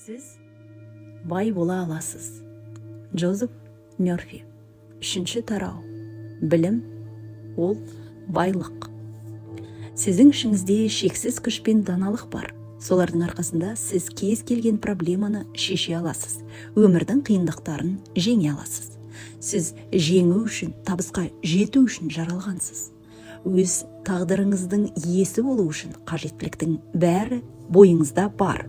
Сіз бай бола аласыз. Джозеф Мёрфи. Үшінші тарау. Білім ол байлық. Сіздің ішіңізде шексіз күш пен даналық бар. Солардың арқасында сіз кез келген проблеманы шеше аласыз. Өмірдің қиындықтарын жеңе аласыз. Сіз жеңу үшін, табысқа жету үшін жаралғансыз. Өз тағдырыңыздың иесі болу үшін қажеттіліктің бәрі бойыңызда бар.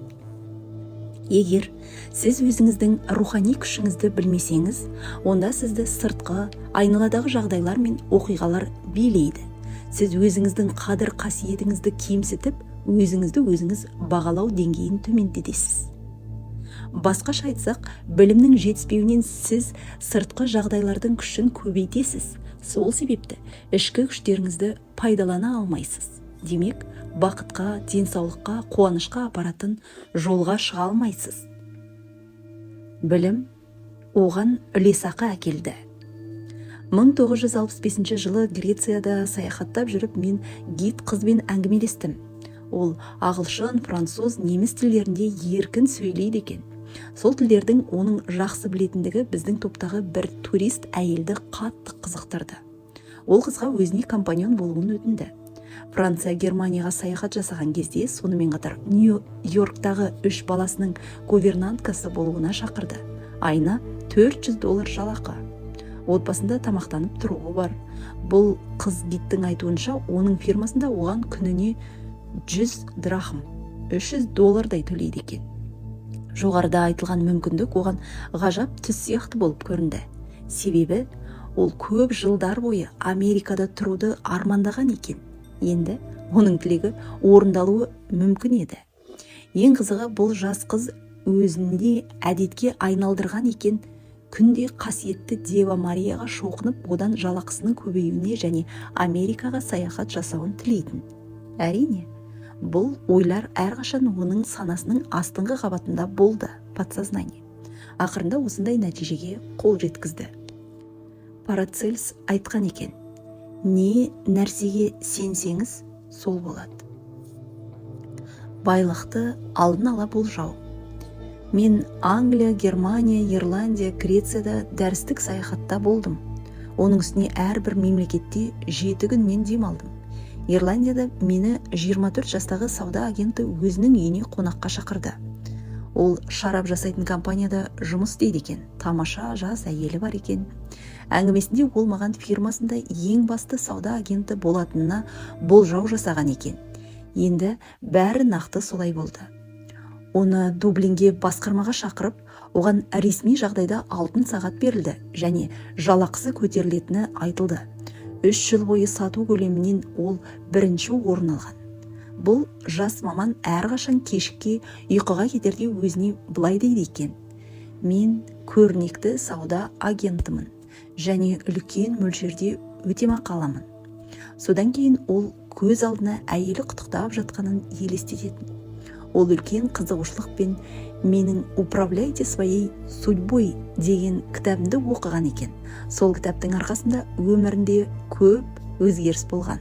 Егер сіз өзіңіздің рухани күшіңізді білмесеңіз, онда сізді сыртқы, айналадағы жағдайлар мен оқиғалар билейді. Сіз өзіңіздің қадір қасиетіңізді кемсітіп, өзіңіз бағалау деңгейін төмендетесіз. Басқаша айтсақ, білімнің жетіспеуінен сіз сыртқы жағдайлардың күшін көбейтесіз. Сол себепті ішкі күштеріңізді пайдалана алмайсыз. Демек, бақытқа, денсаулыққа, қуанышқа апаратын жолға шыға алмайсыз. Білім оған үлесақы әкелді. 1965 жылы Грецияда саяхаттап жүріп, мен гид қызбен әңгімелестім. Ол ағылшын, француз, неміс тілдерінде еркін сөйлейді екен. Сол тілдердің оның жақсы білетіндігі біздің топтағы бір турист әйелді қатты қызықтырды. Ол қызға өзіне компаньон болуын өтінді. Франция, Германияға саяхат жасаған кезде, сонымен қатар Нью-Йорктағы 3 баласының гувернанткасы болуына шақырды. Айына $400 жалақы. Отбасында тамақтанып тұруы бар. Бұл қыз гидтің айтуынша, оның фирмасында оған күніне 100 драхм, $300 төлейді екен. Жоғарыда айтылған мүмкіндік оған ғажап түс сияқты болып көрінді. Себебі ол көп жылдар бойы Америкада тұруды армандаған екен. Енді оның тілегі орындалуы мүмкін еді. Ең қызығы, бұл жас қыз өзінде әдетке айналдырған екен. Күнде қасиетті Дева Марияға шоқынып, одан жалақысының көбеюіне және Америкаға саяхат жасауын тілейтін. Әрине, бұл ойлар әрқашан оның санасының астыңғы қабатында болды, подсознание. Ақырында осындай нәтижеге қол жеткізді. Парацельс айтқан екен: не нәрсеге сенсеңіз, сол болады. Байлықты алдын ала болжау. Мен Англия, Германия, Ирландия, Грецияда дәрістік саяхатта болдым. Оның үстіне әрбір мемлекетте 7 күн мен демалдым. Ирландияда мені 24 жастағы сауда агенті өзінің үйіне қонаққа шақырды. Ол шарап жасайтын компанияда жұмыс істейді екен. Тамаша жас әйелі бар екен. Әңгімесінде ол маған фирмасында ең басты сауда агенті болатынына болжау жасаған екен. Енді бәрі нақты солай болды. Оны Дублинге басқармаға шақырып, оған ресми жағдайда алтын сағат берілді және жалақысы көтерілетіні айтылды. 3 жыл бойы сату көлемінен ол бірінші орын алған. Бұл жас маман әрқашан кешікке ұйқыға кетерде өзіне былай дейді екен: мен көрнекті сауда агентімін және үлкен мөлшерде өтемақы аламын. Содан кейін ол көз алдына әйелі құттықтап жатқанын елестететін. Ол үлкен қызығушылықпен менің «Управляйте своей судьбой» деген кітабымды оқыған екен. Сол кітаптың арқасында өмірінде көп өзгеріс болған.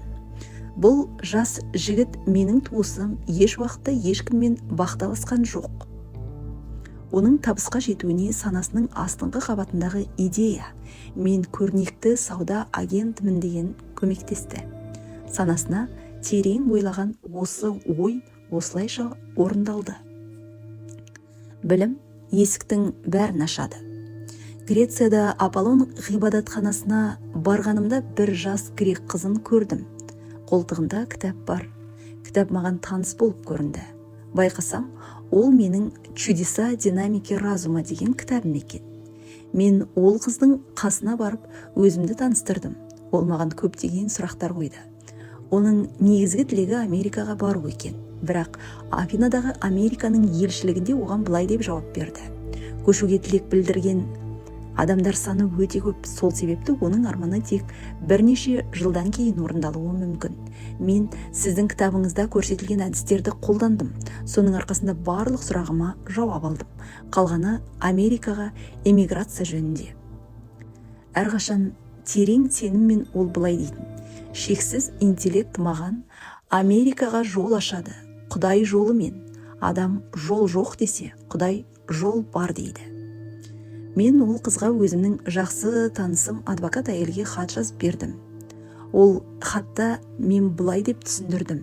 Бұл жас жігіт менің туысым еш уақытта ешкіммен бақталасқан жоқ. Оның табысқа жетуіне санасының астыңғы қабатындағы идея «мен көрнекті сауда агентімін» деген көмектесті. Санасына терең бойлаған осы ой осылайша орындалды. Білім есіктің бәрін ашады. Грецияда Аполлон ғибадатханасына барғанымда бір жас грек қызын көрдім. Қолтығында кітап бар. Кітап маған таныс болып көрінді. Байқасам, ол менің «Чудеса динамики разума» деген кітабым екен. Мен ол қыздың қасына барып, өзімді таныстырдым. Ол маған көптеген сұрақтар қойды. Оның негізгі тілегі Америкаға бару екен. Бірақ Афинадағы Американың елшілігінде оған былай деп жауап берді: көшуге тілек білдірген адамдар саны өте көп. Сол себепті оның арманы тек бірнеше жылдан кейін орындалуы мүмкін. Мен сіздің кітабыңызда көрсетілген әдістерді қолдандым. Соның арқасында барлық сұрағыма жауап алдым. Қалғаны Америкаға эмиграция жөнінде. Әрқашан терең сеніммен ол былай дейтін: шексіз интеллект маған Америкаға жол ашады. Құдай жолымен Адам жол жоқ десе, Құдай жол бар дейді. Мен ол қызға өзімнің жақсы танысым адвокат әйелге хат жазып бердім. Ол хатта мен былай деп түсіндірдім.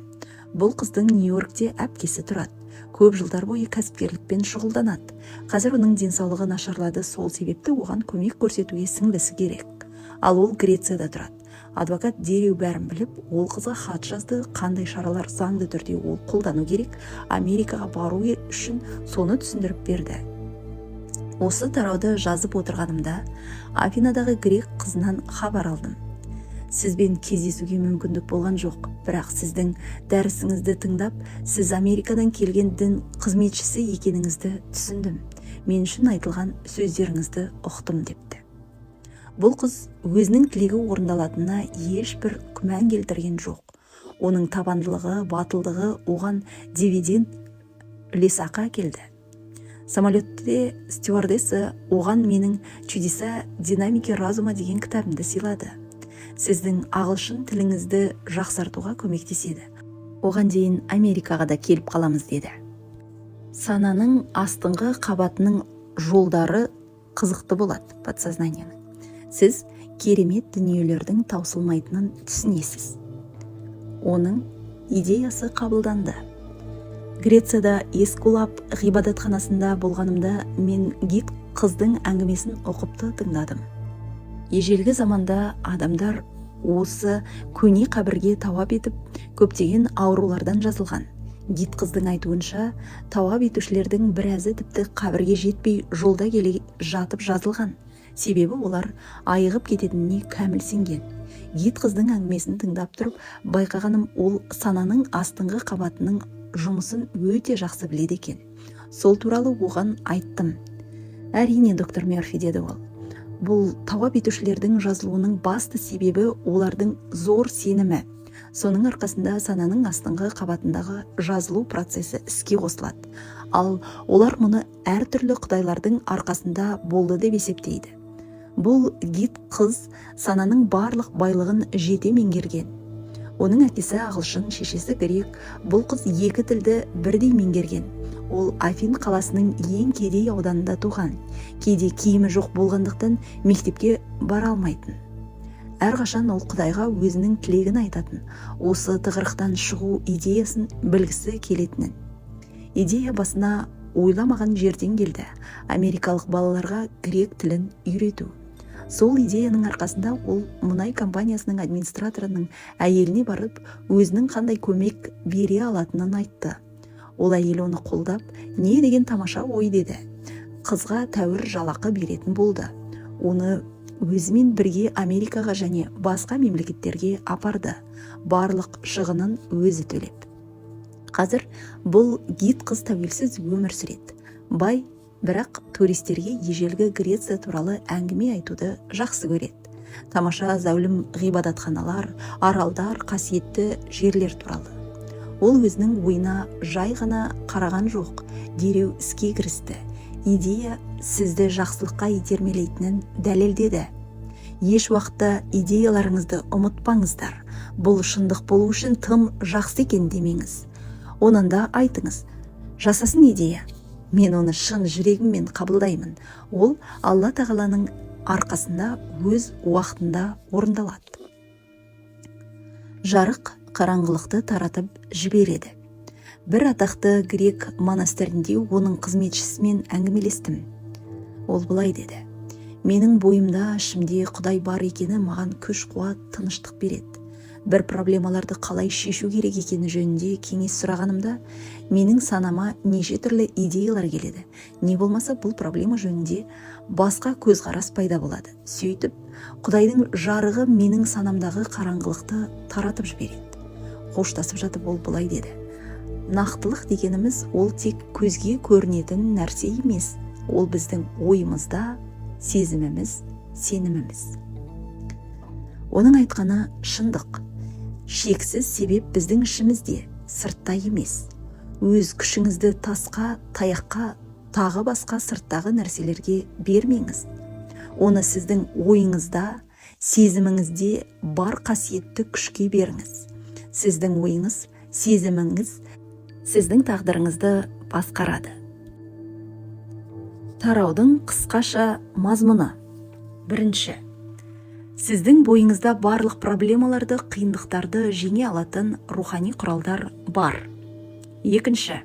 Бұл қыздың Нью-Йоркте әпкесі тұрады. Көп жылдар бойы кәсіпкерлікпен шұғылданады. Қазір оның денсаулығы нашарлады, сол себепті оған көмек көрсетуге сіңлісі керек. Ал ол Грецияда тұрады. Адвокат дереу бәрін біліп, ол қызға хат жазды, қандай шаралар заңды түрде ол қолдану керек, Америкаға бару үшін соны түсіндіріп берді. Осы тарауды жазып отырғанымда Афинадағы грек қызынан хабар алдым. Сізбен кездесуге мүмкіндік болған жоқ, бірақ сіздің дәрісіңізді тыңдап, сіз Америкадан келген дін қызметшісі екеніңізді түсіндім. Мен үшін айтылған сөздеріңізді ұқтым депті. Бұл қыз өзінің тілегі орындалатынына ешбір күмән келтірген жоқ. Оның табандылығы, батылдығы оған дивиденд үлесақы әкелді. Самолетте стюардесса оған менің «Чудеса динамики разума» деген кітабымды сыйлады. Сіздің ағылшын тіліңізді жақсартуға көмектеседі. Оған дейін Америкаға да келіп қаламыз деді. Сананың астыңғы қабатының жолдары қызықты болады, подсознанияның. Сіз керемет дүниелердің таусылмайтынын түсінесіз. Оның идеясы қабылданды. Грецияда Эскулап ғибадатханасында болғанымда мен гид қыздың әңгімесін оқыпты тыңдадым. Ежелгі заманда адамдар осы көне қабірге тауап етіп, көптеген аурулардан жазылған. Гид қыздың айтуынша, тауап етушілердің біразы тіпті қабірге жетпей жолда келе жатып жазылған. Себебі олар айығып кететініне кәміл сенген. Гид қыздың әңгімесін тыңдап тұрып, байқағаным ол сананың астыңғы қабатының жұмысын өте жақсы біледі екен. Сол туралы оған айттым. Әрине, доктор Мерфи, деді ол. Бұл тауап етушілердің жазылуының басты себебі олардың зор сенімі. Соның арқасында сананың астыңғы қабатындағы жазылу процесі іске қосылады. Ал олар мұны әртүрлі құдайлардың арқасында болды деп есептейді. Бұл гид қыз сананың барлық байлығын жете меңгерген. Оның әкесі ағылшын, шешесі грек. Бұл қыз екі тілді бірдей меңгерген. Ол Афин қаласының ең кедей ауданында туған. Кейде киімі жоқ болғандықтан мектепке бара алмайтын. Әрқашан ол Құдайға өзінің тілегін айтатын, осы тығырықтан шығу идеясын білгісі келетінін. Идея басына ойламаған жерден келді. Америкалық балаларға грек тілін үйрету. Сол идеяның арқасында ол мұнай компаниясының администраторының әйеліне барып, өзінің қандай көмек бере алатынын айтты. Ол әйел оны қолдап, не деген тамаша ой деді. Қызға тәуір жалақы беретін болды. Оны өзімен бірге Америкаға және басқа мемлекеттерге апарды. Барлық шығынын өзі төлеп. Қазір бұл гид қыз тәуелсіз өмір сүреді. Бай, бірақ туристерге ежелгі Греция туралы әңгіме айтуды жақсы көреді. Тамаша зәулім ғибадатханалар, аралдар, қасиетті жерлер туралы. Ол өзінің ойына жай ғана қараған жоқ, дереу іске кірісті. Идея сізді жақсылыққа итермелейтінін дәлелдеді. Еш уақытта идеяларыңызды ұмытпаңыздар. Бұл шындық болу үшін тым жақсы екен демеңіз. Онанда айтыңыз, жасасын идея. Мен оны шын жүрегіммен қабылдаймын. Ол Алла тағаланың арқасында өз уақытында орындалады. Жарық қараңғылықты таратып жібереді. Бір атақты грек монастырінде оның қызметшісімен әңгімелестім. Ол былай деді: менің бойымда, ішімде Құдай бар екені маған күш-қуат, тыныштық береді. Бір проблемаларды қалай шешу керек екені жөнінде кеңес сұрағанымда, менің санама неше түрлі идеялар келеді. Не болмаса бұл проблема жөнінде басқа көзқарас пайда болады. Сөйтіп, Құдайдың жарығы менің санамдағы қараңғылықты таратып жібереді. Қоштасып жатып ол былай деді: нақтылық дегеніміз ол тек көзге көрінетін нәрсе емес. Ол біздің ойымызда, сезіміміз, сеніміміз. Оның айтқаны шындық. Шексіз себеп біздің ішімізде, сыртта емес. Өз күшіңізді тасқа, таяққа, тағы басқа сырттағы нәрселерге бермеңіз. Оны сіздің ойыңызда, сезіміңізде бар қасиетті күшке беріңіз. Сіздің ойыңыз, сезіміңіз сіздің тағдырыңызды басқарады. Тараудың қысқаша мазмұны. Бірінші, сіздің бойыңызда барлық проблемаларды, қиындықтарды жеңе алатын рухани құралдар бар. Екінші,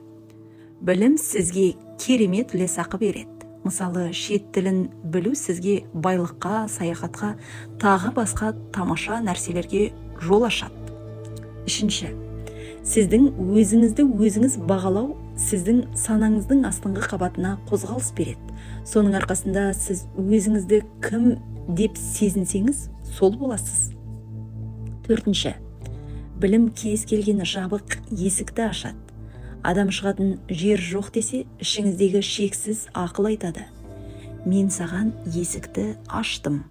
білім сізге керемет үлесақы береді. Мысалы, шет тілін білу сізге байлыққа, саяхатқа, тағы басқа тамаша нәрселерге жол ашады. Үшінші, сіздің өзіңізді өзіңіз бағалау сіздің санаңыздың астыңғы қабатына қозғалыс береді. Соның арқасында сіз өзіңізді кім деп сезінсеңіз, сол боласыз. Төртінші, білім кез келген жабық есікті ашады. Адам шығатын жер жоқ десе, ішіңіздегі шексіз ақыл айтады. Мен саған есікті аштым.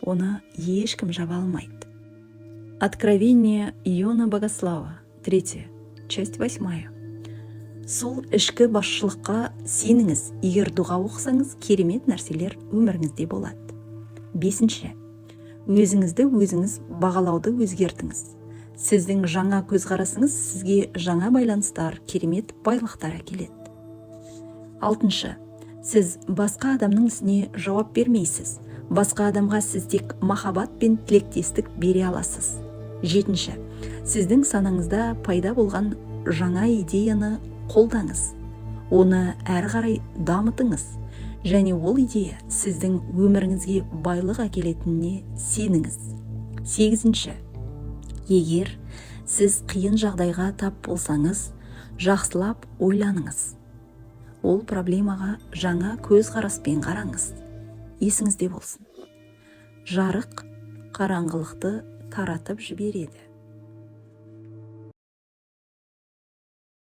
Оны ешкім жаба алмайды. Откровение Иона Богослава, 3, часть 8. Сол ішкі басшылыққа сеніңіз, егер дұға оқысаңыз, керемет нәрселер өміріңізде болады. Бесінші, өзіңізді өзіңіз бағалауды өзгертіңіз. Сіздің жаңа көзқарасыңыз сізге жаңа байланыстар, керемет байлықтар әкеледі. Алтыншы, сіз басқа адамның ісіне жауап бермейсіз. Басқа адамға сіз тек махаббат пен тілектестік бере аласыз. Жетінші, сіздің санаңызда пайда болған жаңа идеяны қолдаңыз. Оны әрі қарай дамытыңыз. Және ол идея сіздің өміріңізге байлық әкелетініне сеніңіз. Сегізінші, егер сіз қиын жағдайға тап болсаңыз, жақсылап ойланыңыз. Ол проблемаға жаңа көзқараспен қараңыз. Есіңізде болсын. Жарық қараңғылықты таратып жібереді.